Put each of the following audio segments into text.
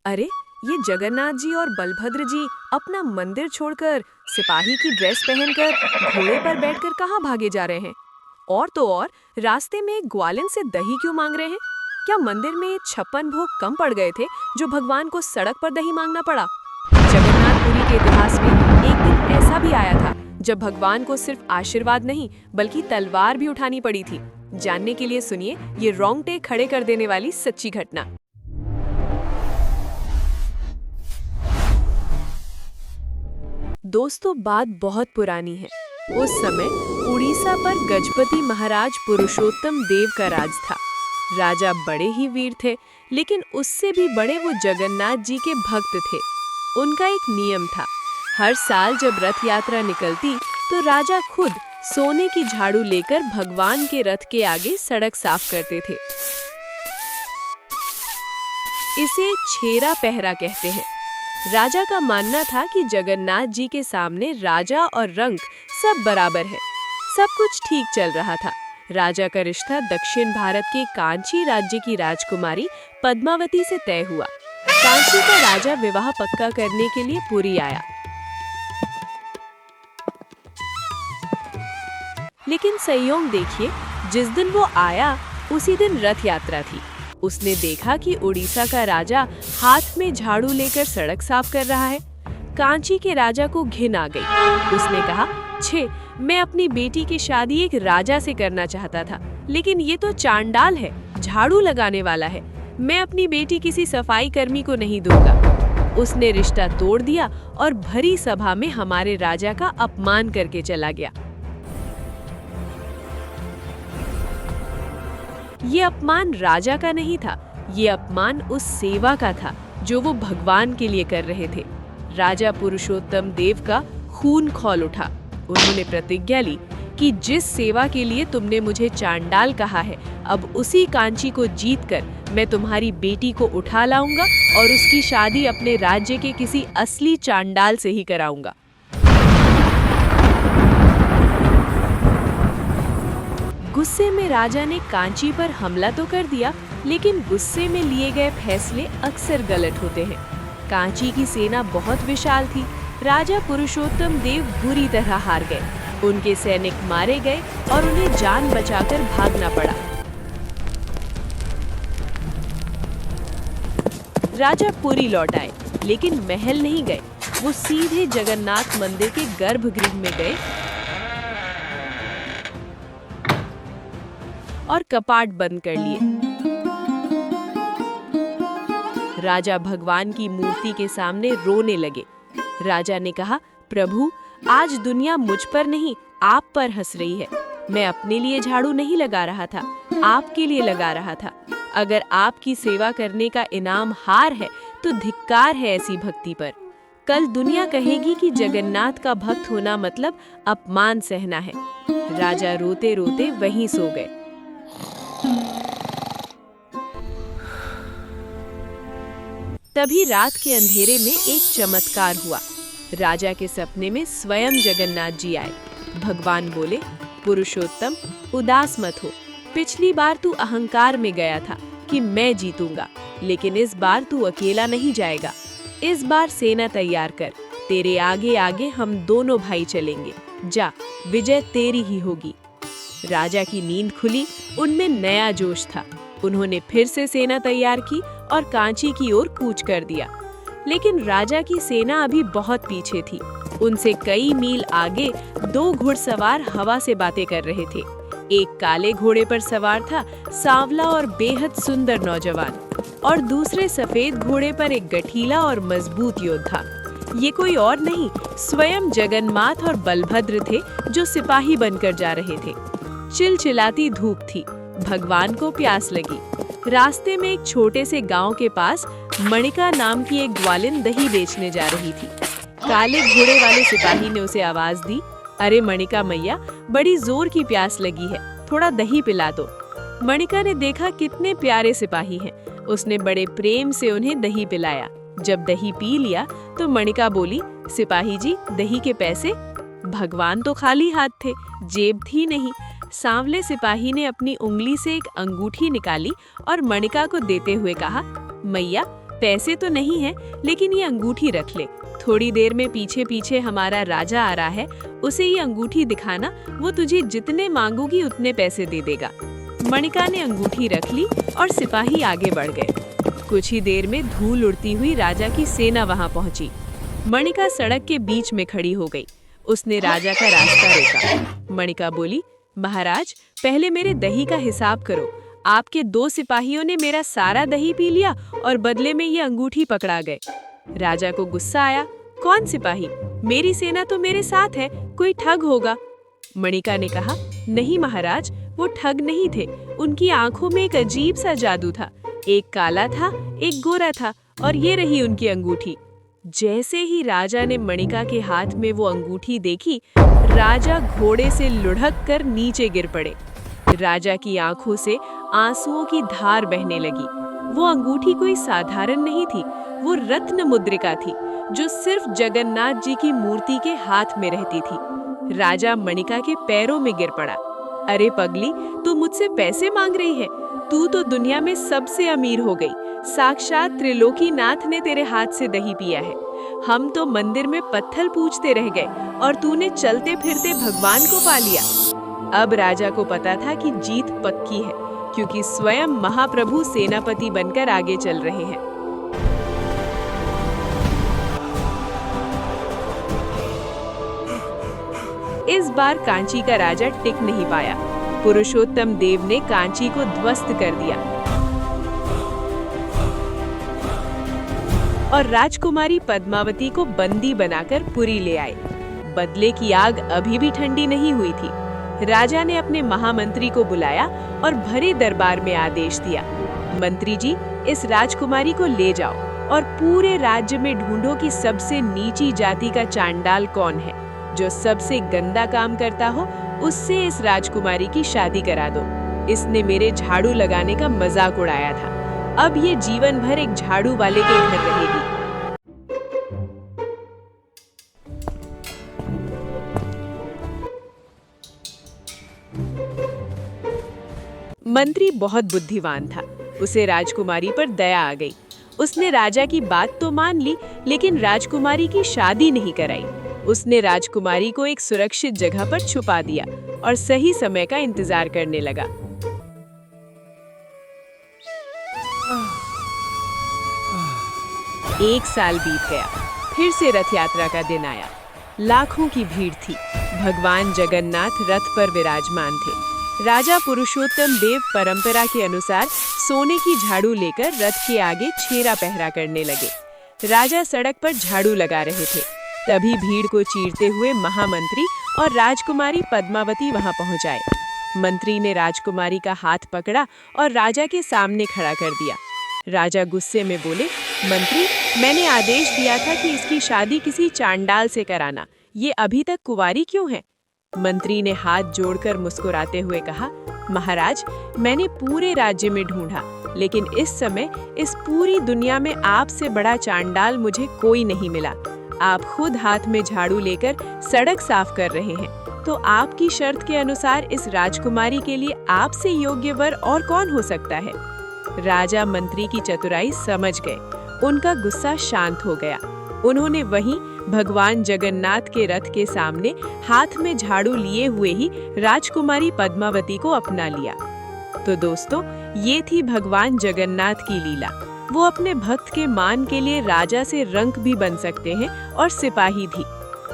अरे, ये जगन्नाथ जी और बलभद्र जी अपना मंदिर छोड़कर सिपाही की ड्रेस पहनकर घोड़े पर बैठकर कहाँ भागे जा रहे हैं? और तो और रास्ते में ग्वालिन से दही क्यों मांग रहे हैं? क्या मंदिर में 56 भोग कम पड़ गए थे जो भगवान को सड़क पर दही मांगना पड़ा? जगन्नाथपुरी के इतिहास में एक दिन ऐसा भी आया था जब भगवान को सिर्फ आशीर्वाद नहीं बल्कि तलवार भी उठानी पड़ी थी। जानने के लिए सुनिए ये रोंगटे खड़े कर देने वाली सच्ची घटना। दोस्तों, बात बहुत पुरानी है। उस समय उड़ीसा पर गजपति महाराज पुरुषोत्तम देव का राज था। राजा बड़े ही वीर थे, लेकिन उससे भी बड़े वो जगन्नाथ जी के भक्त थे। उनका एक नियम था, हर साल जब रथ यात्रा निकलती तो राजा खुद सोने की झाड़ू लेकर भगवान के रथ के आगे सड़क साफ करते थे। इसे छेरा पहरा कहते हैं। राजा का मानना था कि जगन्नाथ जी के सामने राजा और रंक सब बराबर है। सब कुछ ठीक चल रहा था। राजा का रिश्ता दक्षिण भारत के कांची राज्य की राजकुमारी पद्मावती से तय हुआ। कांची का राजा विवाह पक्का करने के लिए पुरी आया, लेकिन संयोग देखिए, जिस दिन वो आया उसी दिन रथ यात्रा थी। उसने देखा कि उड़ीसा का राजा हाथ में झाड़ू लेकर सड़क साफ कर रहा है। कांची के राजा को घिन आ गई। उसने कहा, छे, मैं अपनी बेटी की शादी एक राजा से करना चाहता था, लेकिन ये तो चांडाल है, झाड़ू लगाने वाला है। मैं अपनी बेटी किसी सफाई कर्मी को नहीं दूंगा। उसने रिश्ता तोड़ दिया और भरी सभा में हमारे राजा का अपमान करके चला गया। ये अपमान राजा का नहीं था, ये अपमान उस सेवा का था जो वो भगवान के लिए कर रहे थे। राजा पुरुषोत्तम देव का खून खौल उठा। उन्होंने प्रतिज्ञा ली कि जिस सेवा के लिए तुमने मुझे चांडाल कहा है, अब उसी कांची को जीतकर मैं तुम्हारी बेटी को उठा लाऊंगा और उसकी शादी अपने राज्य के किसी असली चांडाल से ही कराऊंगा। गुस्से में राजा ने कांची पर हमला तो कर दिया, लेकिन गुस्से में लिए गए फैसले अक्सर गलत होते हैं। कांची की सेना बहुत विशाल थी। राजा पुरुषोत्तम देव बुरी तरह हार गए। उनके सैनिक मारे गए और उन्हें जान बचाकर भागना पड़ा। राजा पुरी लौट आए, लेकिन महल नहीं गए। वो सीधे जगन्नाथ मंदिर के गर्भगृह में गए और कपाट बंद कर लिए। राजा भगवान की मूर्ति के सामने रोने लगे। राजा ने कहा, प्रभु, आज दुनिया मुझ पर नहीं, आप पर हंस रही है। मैं अपने लिए झाड़ू नहीं लगा रहा था, आपके लिए लगा रहा था। अगर आपकी सेवा करने का इनाम हार है तो धिक्कार है ऐसी भक्ति पर। कल दुनिया कहेगी कि जगन्नाथ का भक्त होना मतलब अपमान सहना है। राजा रोते रोते वहीं सो गए। तभी रात के अंधेरे में एक चमत्कार हुआ। राजा के सपने में स्वयं जगन्नाथ जी आए। भगवान बोले, पुरुषोत्तम, उदास मत हो। पिछली बार तू अहंकार में गया था कि मैं जीतूंगा, लेकिन इस बार तू अकेला नहीं जाएगा। इस बार सेना तैयार कर, तेरे आगे आगे हम दोनों भाई चलेंगे। जा, विजय तेरी ही होगी। राजा की नींद खुली, उनमें नया जोश था। उन्होंने फिर से सेना तैयार की और कांची की ओर कूच कर दिया। लेकिन राजा की सेना अभी बहुत पीछे थी। उनसे कई मील आगे दो घुड़सवार हवा से बातें कर रहे थे। एक काले घोड़े पर सवार था सांवला और बेहद सुंदर नौजवान, और दूसरे सफेद घोड़े पर एक गठीला और मजबूत योद्धा। ये कोई और नहीं, स्वयं जगन्नाथ और बलभद्र थे, जो सिपाही बनकर जा रहे थे। चिलचिलाती धूप थी। भगवान को प्यास लगी। रास्ते में एक छोटे से गांव के पास मणिका नाम की एक ग्वालिन दही बेचने जा रही थी। काले घोड़े वाले सिपाही ने उसे आवाज दी, अरे मणिका मैया, बड़ी जोर की प्यास लगी है, थोड़ा दही पिला दो। मणिका ने देखा कितने प्यारे सिपाही हैं। उसने बड़े प्रेम से उन्हें दही पिलाया। जब दही पी लिया तो मणिका बोली, सिपाही जी, दही के पैसे? भगवान तो खाली हाथ थे, जेब थी नहीं। सांवले सिपाही ने अपनी उंगली से एक अंगूठी निकाली और मणिका को देते हुए कहा, मैया, पैसे तो नहीं है, लेकिन ये अंगूठी रख ले। थोड़ी देर में पीछे पीछे हमारा राजा आ रहा है, उसे ये अंगूठी दिखाना, वो तुझे जितने मांगोगी उतने पैसे दे देगा। मणिका ने अंगूठी रख ली और सिपाही आगे बढ़ गए। कुछ ही देर में धूल उड़ती हुई राजा की सेना वहां पहुंची। मणिका सड़क के बीच में खड़ी हो गई। उसने राजा का रास्ता रोका। मणिका बोली, महाराज, पहले मेरे दही का हिसाब करो। आपके 2 सिपाहियों ने मेरा सारा दही पी लिया और बदले में ये अंगूठी पकड़ा गए। राजा को गुस्सा आया। कौन सिपाही? मेरी सेना तो मेरे साथ है, कोई ठग होगा। मणिका ने कहा, नहीं महाराज, वो ठग नहीं थे। उनकी आंखों में एक अजीब सा जादू था। एक काला था, एक गोरा था, और ये रही उनकी अंगूठी। जैसे ही राजा ने मणिका के हाथ में वो अंगूठी देखी, राजा घोड़े से लुढ़क कर नीचे गिर पड़े। राजा की आंखों से आंसुओं की धार बहने लगी। वो अंगूठी कोई साधारण नहीं थी, वो रत्न मुद्रिका थी, जो सिर्फ जगन्नाथ जी की मूर्ति के हाथ में रहती थी। राजा मणिका के पैरों में गिर पड़ा। अरे पगली, तू मुझसे पैसे मांग रही है? तू तो दुनिया में सबसे अमीर हो गई। साक्षात त्रिलोकीनाथ ने तेरे हाथ से दही पिया है। हम तो मंदिर में पत्थर पूजते रह गए और तूने चलते फिरते भगवान को पा लिया। अब राजा को पता था कि जीत पक्की है, क्योंकि स्वयं महाप्रभु सेनापति बनकर आगे चल रहे हैं। इस बार कांची का राजा टिक नहीं पाया। पुरुषोत्तम देव ने कांची को ध्वस्त कर दिया और राजकुमारी पद्मावती को बंदी बनाकर पुरी ले आए। बदले की आग अभी भी ठंडी नहीं हुई थी। राजा ने अपने महामंत्री को बुलाया और भरे दरबार में आदेश दिया, मंत्री जी, इस राजकुमारी को ले जाओ और पूरे राज्य में ढूंढो कि सबसे नीची जाति का चांडाल कौन है। जो सबसे गंदा काम करता हो, उससे इस राजकुमारी की शादी करा दो। इसने मेरे झाड़ू लगाने का मजाक उड़ाया था। अब ये जीवन भर एक झाड़ू वाले के घर रहेगी। मंत्री बहुत बुद्धिमान था। उसे राजकुमारी पर दया आ गई। उसने राजा की बात तो मान ली, लेकिन राजकुमारी की शादी नहीं कराई। उसने राजकुमारी को एक सुरक्षित जगह पर छुपा दिया और सही समय का इंतजार करने लगा। एक साल बीत गया। फिर से रथ यात्रा का दिन आया। लाखों की भीड़ थी। भगवान जगन्नाथ रथ पर विराजमान थे। राजा पुरुषोत्तम देव परंपरा के अनुसार सोने की झाड़ू लेकर रथ के आगे छेरा पहरा करने लगे। राजा सड़क पर झाड़ू लगा रहे थे। तभी भीड़ को चीरते हुए महामंत्री और राजकुमारी पद्मावती वहां पहुंच आए। मंत्री ने राजकुमारी का हाथ पकड़ा और राजा के सामने खड़ा कर दिया। राजा गुस्से में बोले, मंत्री, मैंने आदेश दिया था कि इसकी शादी किसी चांडाल से कराना। ये अभी तक कुंवारी क्यों है? मंत्री ने हाथ जोड़कर मुस्कुराते हुए कहा, महाराज, मैंने पूरे राज्य में ढूंढा, लेकिन इस समय इस पूरी दुनिया में आपसे बड़ा चांडाल मुझे कोई नहीं मिला। आप खुद हाथ में झाड़ू लेकर सड़क साफ कर रहे हैं, तो आपकी शर्त के अनुसार इस राजकुमारी के लिए आपसे योग्य वर और कौन हो सकता है? राजा मंत्री की चतुराई समझ गए। उनका गुस्सा शांत हो गया। उन्होंने वहीं भगवान जगन्नाथ के रथ के सामने हाथ में झाड़ू लिए हुए ही राजकुमारी पद्मावती को अपना लिया। तो दोस्तों, ये थी भगवान जगन्नाथ की लीला। वो अपने भक्त के मान के लिए राजा से रंक भी बन सकते हैं और सिपाही भी।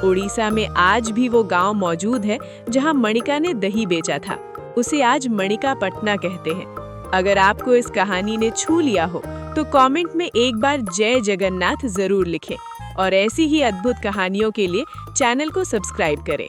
उड़ीसा में आज भी वो गांव मौजूद है जहां मणिका ने दही बेचा था। उसे आज मणिका पटना कहते हैं। अगर आपको इस कहानी ने छू लिया हो तो कमेंट में एक बार जय जगन्नाथ जरूर लिखें और ऐसी ही अद्भुत कहानियों के लिए चैनल को सब्सक्राइब करें।